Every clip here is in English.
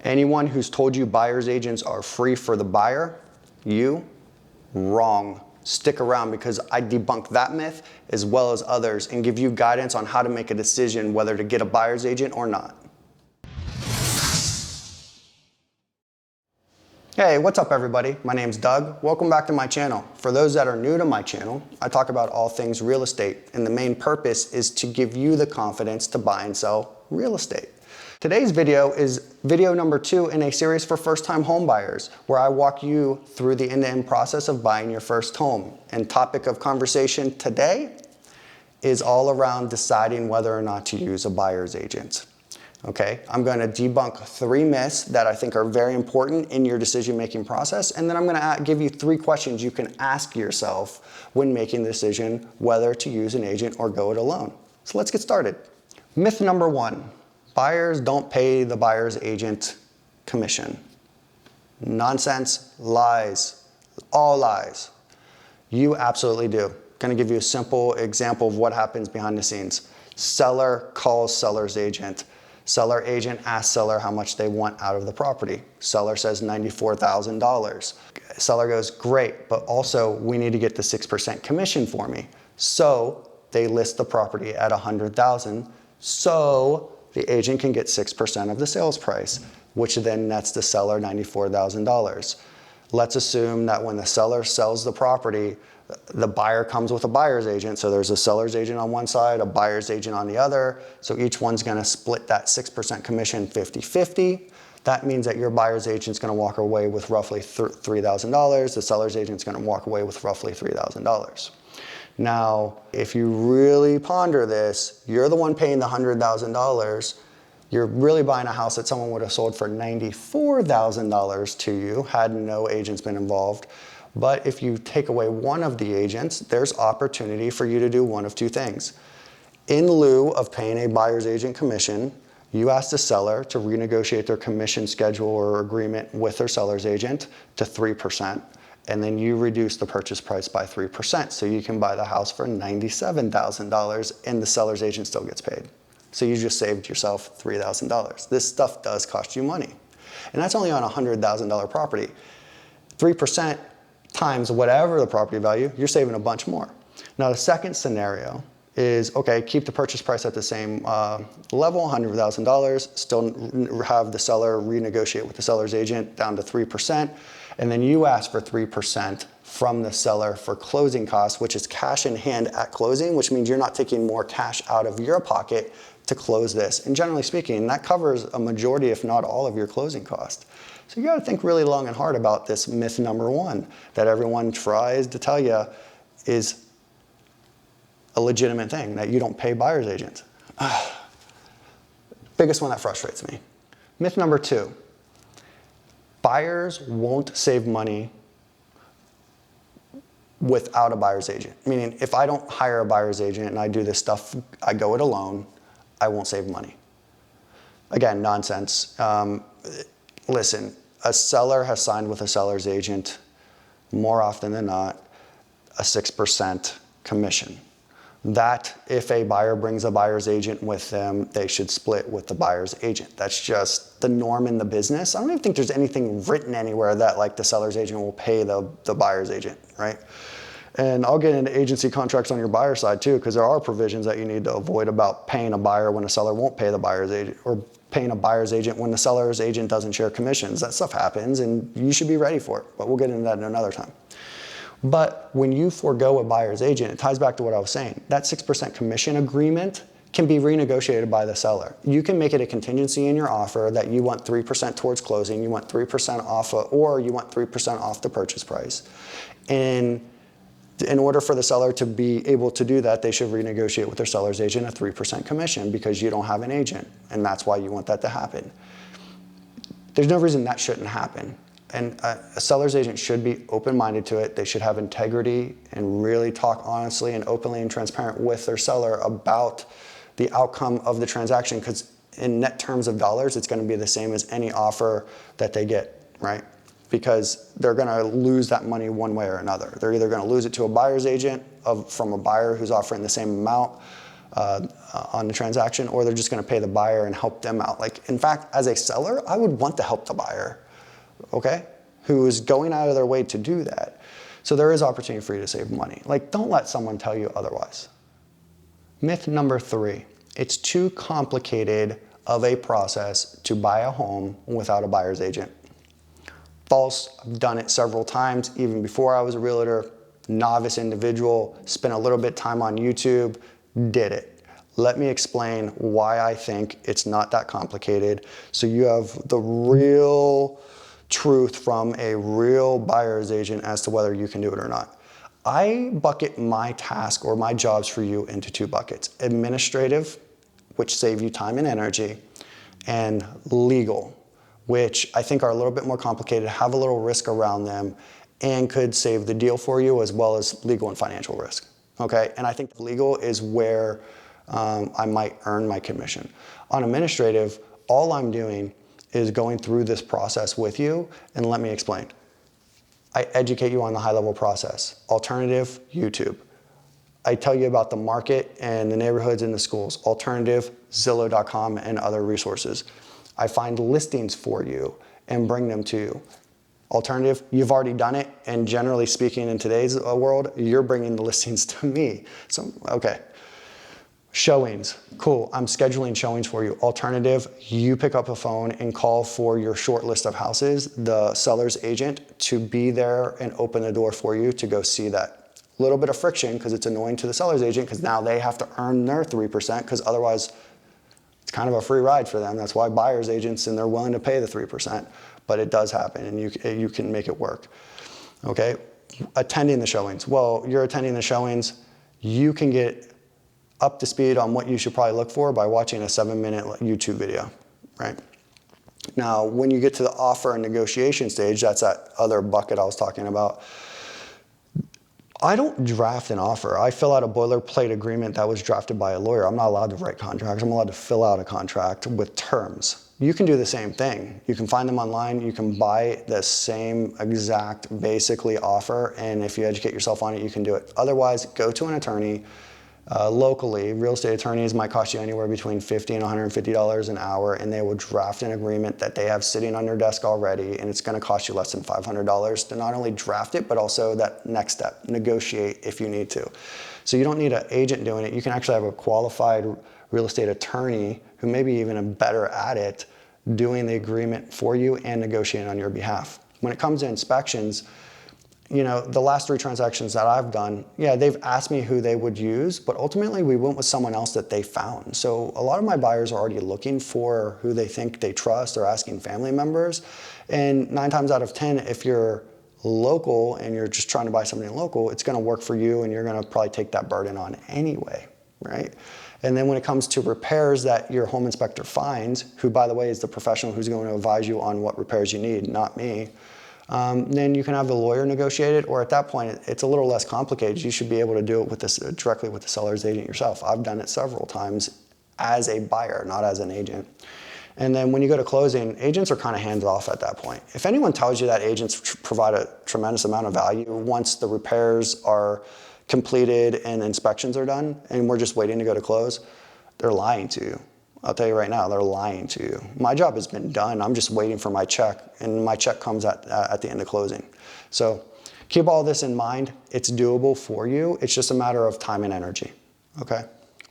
Anyone who's told you buyer's agents are free for the buyer, wrong. Stick around because I debunk that myth as well as others and give you guidance on how to make a decision whether to get a buyer's agent or not. Hey, what's up everybody? My name's Doug. Welcome back to my channel. For those that are new to my channel, I talk about all things real estate, and the main purpose is to give you the confidence to buy and sell real estate. Today's video is video number 2 in a series for first-time home buyers, where I walk you through the end-to-end process of buying your first home. And topic of conversation today is all around deciding whether or not to use a buyer's agent. Okay, I'm going to debunk 3 myths that I think are very important in your decision-making process, and then I'm going to give you 3 questions you can ask yourself when making the decision whether to use an agent or go it alone. So let's get started. Myth number 1. Buyers don't pay the buyer's agent commission. Nonsense, lies, all lies. You absolutely do. Going to give you a simple example of what happens behind the scenes. Seller calls seller's agent. Seller agent asks seller how much they want out of the property. Seller says $94,000. Seller goes, great, but also we need to get the 6% commission for me. So they list the property at $100,000. So the agent can get 6% of the sales price, which then nets the seller $94,000. Let's assume that when the seller sells the property, the buyer comes with a buyer's agent. So there's a seller's agent on one side, a buyer's agent on the other. So each one's going to split that 6% commission 50-50. That means that your buyer's agent's going to walk away with roughly $3,000. The seller's agent's going to walk away with roughly $3,000. Now, if you really ponder this, you're the one paying the $100,000. You're really buying a house that someone would have sold for $94,000 to you had no agents been involved. But if you take away one of the agents, there's opportunity for you to do one of 2 things. In lieu of paying a buyer's agent commission, you ask the seller to renegotiate their commission schedule or agreement with their seller's agent to 3%. And then you reduce the purchase price by 3%. So you can buy the house for $97,000 and the seller's agent still gets paid. So you just saved yourself $3,000. This stuff does cost you money. And that's only on a $100,000 property. 3% times whatever the property value, you're saving a bunch more. Now the second scenario is, okay, keep the purchase price at the same level, $100,000, still have the seller renegotiate with the seller's agent down to 3%, and then you ask for 3% from the seller for closing costs, which is cash in hand at closing, which means you're not taking more cash out of your pocket to close this. And generally speaking, that covers a majority, if not all, of your closing cost. So you got to think really long and hard about this myth number 1 that everyone tries to tell you is a legitimate thing, that you don't pay buyer's agents. Biggest one that frustrates me. Myth number 2. Buyers won't save money without a buyer's agent. Meaning, if I don't hire a buyer's agent and I do this stuff, I go it alone, I won't save money. Again, nonsense. Listen, a seller has signed with a seller's agent more often than not a 6% commission. That if a buyer brings a buyer's agent with them, they should split with the buyer's agent. That's just the norm in the business. I don't even think there's anything written anywhere that like the seller's agent will pay the buyer's agent, right? And I'll get into agency contracts on your buyer side too, because there are provisions that you need to avoid about paying a buyer when a seller won't pay the buyer's agent, or paying a buyer's agent when the seller's agent doesn't share commissions. That stuff happens and you should be ready for it, but we'll get into that another time. But when you forego a buyer's agent, it ties back to what I was saying. That 6% commission agreement can be renegotiated by the seller. You can make it a contingency in your offer that you want 3% towards closing, you want 3% off, or you want 3% off the purchase price. And in order for the seller to be able to do that, they should renegotiate with their seller's agent a 3% commission because you don't have an agent. And that's why you want that to happen. There's no reason that shouldn't happen. And a seller's agent should be open-minded to it. They should have integrity and really talk honestly and openly and transparent with their seller about the outcome of the transaction, because in net terms of dollars, it's going to be the same as any offer that they get, right? Because they're going to lose that money one way or another. They're either going to lose it to a buyer's agent from a buyer who's offering the same amount, on the transaction, or they're just going to pay the buyer and help them out. Like, in fact, as a seller, I would want to help the buyer, okay, who is going out of their way to do that. So there is opportunity for you to save money. Like, don't let someone tell you otherwise. Myth number 3, it's too complicated of a process to buy a home without a buyer's agent. False. I've done it several times, even before I was a realtor. Novice individual, spent a little bit of time on YouTube, did it. Let me explain why I think it's not that complicated, so you have the real truth from a real buyer's agent as to whether you can do it or not. I bucket my task or my jobs for you into 2 buckets: administrative, which save you time and energy, and legal, which I think are a little bit more complicated, have a little risk around them, and could save the deal for you, as well as legal and financial risk, okay? And I think legal is where I might earn my commission. On administrative, all I'm doing is going through this process with you, and let me explain. I educate you on the high-level process. Alternative, YouTube. I tell you about the market and the neighborhoods and the schools. Alternative, Zillow.com and other resources. I find listings for you and bring them to you. Alternative, you've already done it, and generally speaking in today's world, you're bringing the listings to me. So, okay. Showings, cool, I'm scheduling showings for you. Alternative, you pick up a phone and call for your short list of houses, the seller's agent, to be there and open the door for you to go see that. A little bit of friction, because it's annoying to the seller's agent, because now they have to earn their 3%, because otherwise it's kind of a free ride for them. That's why buyer's agents, and they're willing to pay the 3%. But it does happen, and you can make it work. Okay, attending the showings. Well, you're attending the showings, you can get up to speed on what you should probably look for by watching a 7-minute YouTube video, right? Now, when you get to the offer and negotiation stage, that's that other bucket I was talking about. I don't draft an offer. I fill out a boilerplate agreement that was drafted by a lawyer. I'm not allowed to write contracts. I'm allowed to fill out a contract with terms. You can do the same thing. You can find them online. You can buy the same exact, basically, offer, and if you educate yourself on it, you can do it. Otherwise, go to an attorney. Locally, real estate attorneys might cost you anywhere between $50 and $150 an hour, and they will draft an agreement that they have sitting on their desk already, and it's going to cost you less than $500 to not only draft it, but also that next step, negotiate if you need to. So you don't need an agent doing it. You can actually have a qualified real estate attorney who may be even better at it, doing the agreement for you and negotiating on your behalf. When it comes to inspections, you know, the last 3 transactions that I've done, yeah, they've asked me who they would use, but ultimately we went with someone else that they found. So a lot of my buyers are already looking for who they think they trust. They're asking family members. And 9 times out of 10, if you're local and you're just trying to buy something local, it's gonna work for you, and you're gonna probably take that burden on anyway, right? And then when it comes to repairs that your home inspector finds, who, by the way, is the professional who's going to advise you on what repairs you need, not me, then you can have the lawyer negotiate it, or at that point, it's a little less complicated. You should be able to do it with this directly with the seller's agent yourself. I've done it several times as a buyer, not as an agent. And then when you go to closing, agents are kind of hands off at that point. If anyone tells you that agents provide a tremendous amount of value once the repairs are completed and inspections are done, and we're just waiting to go to close, they're lying to you. I'll tell you right now, they're lying to you. My job has been done. I'm just waiting for my check, and my check comes at the end of closing. So keep all this in mind. It's doable for you. It's just a matter of time and energy, okay?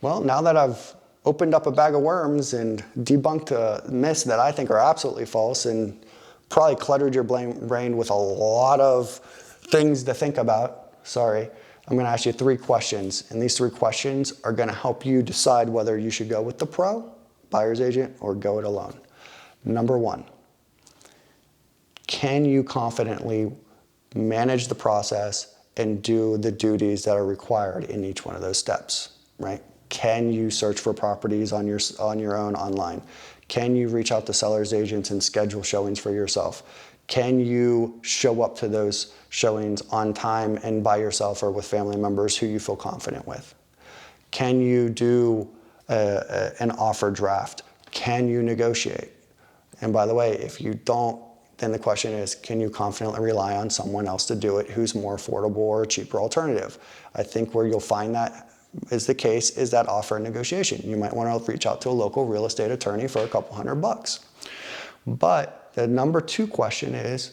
Well, now that I've opened up a bag of worms and debunked myths that I think are absolutely false, and probably cluttered your brain with a lot of things to think about, sorry, I'm gonna ask you 3 questions, and these 3 questions are gonna help you decide whether you should go with the pro, buyer's agent, or go it alone. Number 1, can you confidently manage the process and do the duties that are required in each one of those steps, right? Can you search for properties on your own online? Can you reach out to seller's agents and schedule showings for yourself? Can you show up to those showings on time and by yourself or with family members who you feel confident with? Can you do an offer draft? Can you negotiate? And by the way, if you don't, then the question is, can you confidently rely on someone else to do it who's more affordable or a cheaper alternative? I think where you'll find that is the case is that offer and negotiation. You might want to reach out to a local real estate attorney for a couple $100. But the number 2 question is,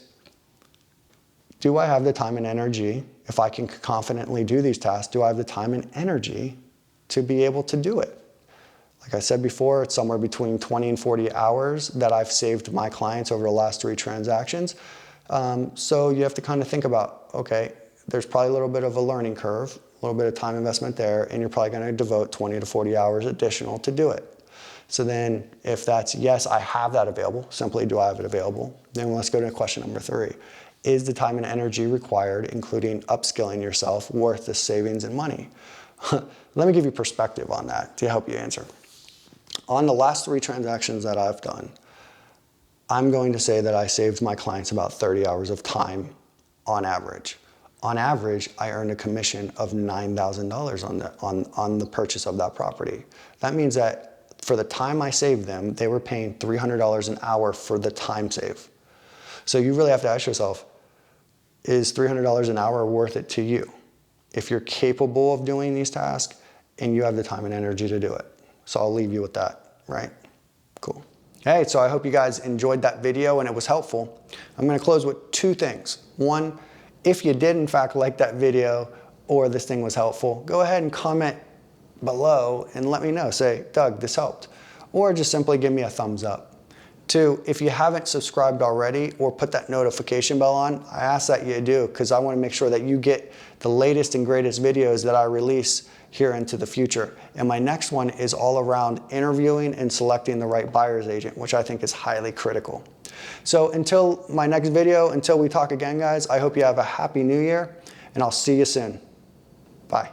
do I have the time and energy, if I can confidently do these tasks, do I have the time and energy to be able to do it? Like I said before, it's somewhere between 20 and 40 hours that I've saved my clients over the last 3 transactions. So you have to kind of think about, okay, there's probably a little bit of a learning curve, a little bit of time investment there, and you're probably going to devote 20 to 40 hours additional to do it. So then if that's yes, I have that available, simply do I have it available? Then let's go to question number 3. Is the time and energy required, including upskilling yourself, worth the savings and money? Let me give you perspective on that to help you answer. On the last 3 transactions that I've done, I'm going to say that I saved my clients about 30 hours of time on average. On average, I earned a commission of $9,000 on the purchase of that property. That means that for the time I saved them, they were paying $300 an hour for the time save. So you really have to ask yourself, is $300 an hour worth it to you? If you're capable of doing these tasks and you have the time and energy to do it. So I'll leave you with that, right? Cool. Hey, so I hope you guys enjoyed that video and it was helpful. I'm gonna close with 2 things. 1, if you did in fact like that video or this thing was helpful, go ahead and comment below and let me know. Say, Doug, this helped. Or just simply give me a thumbs up. 2, if you haven't subscribed already or put that notification bell on, I ask that you do because I want to make sure that you get the latest and greatest videos that I release here into the future. And my next one is all around interviewing and selecting the right buyer's agent, which I think is highly critical. So until my next video, until we talk again, guys, I hope you have a happy new year and I'll see you soon. Bye.